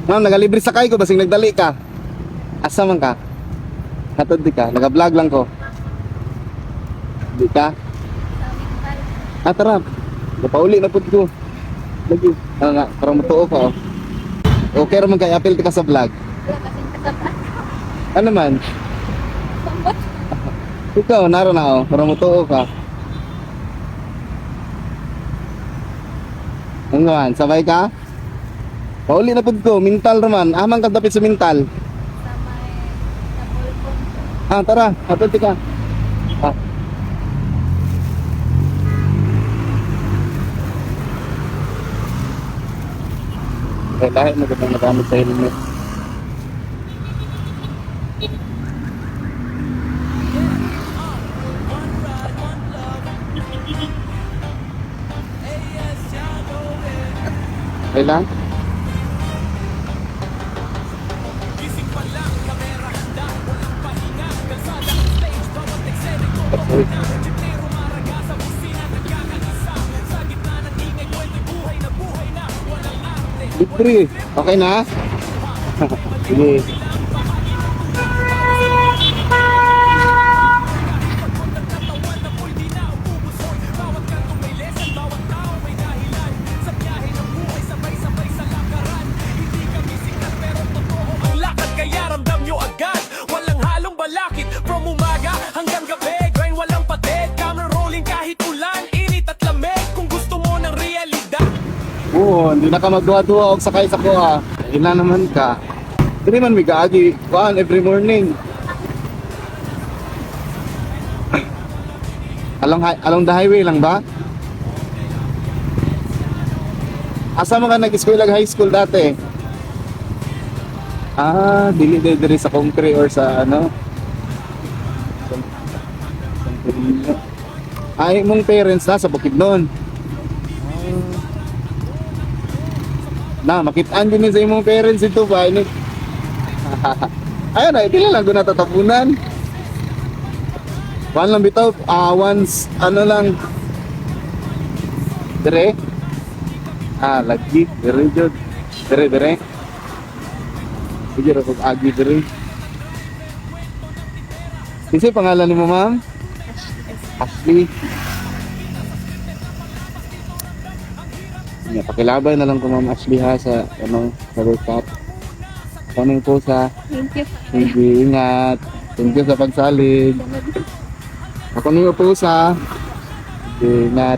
Ma'am, nagalibre sakay ko basing nagdali ka. Asa man ka? Hatod di ka, naga-vlog lang ko. Di ka? Ah, tara. Napauli na pud ko. Lagi. Ano nga, parang matuo ka oh. Okay ra man kay apil ka sa vlog. Ano man? Ikaw, naro na oh, parang matuo ka. Ano man, sabay ka? Pauli na pud ko, mental raman. Amang ka dapit sa mental. Ah, tara, hatod ka. Ah. Eh, dahil mo gandang nagamit sa helmet. Okay lang? Libre. Okay na? Sige. Lakad kaya ramdam nyo agad. Walang halong balakid. From umaga hanggang gabi. Grind walang pated. Camera rolling kahit ulan. Init at lamig. Kung gusto mo ng realidad. Oo, hindi na ka magduwa-duwa og sakay sa kuha. Ina naman ka. Hindi man may kaagi. Kuhaan every morning. Along the highway lang ba? Asa man ka nag-eskwela high school dati? Ah, dili diri sa Concre or sa ano? Ay, mong parents na sa Bukidnon. Na, makitaan din sa imong parents ito ba? Ini. Ayun na, pila lang ko natatapunan. One lang bitaw, once, ano lang. Dire? Ah, lagi, dire jud. Dire. Sige, ako agi dire. Kasi pangalan ni mo, ma'am? Ashley. Yeah, pakilabay na lang ko ma'am Ashley ha sa ano sa workout. Kaning po sa Thank you. sige, ingat. Thank you sa pagsalig. Ako niyo po sa ingat.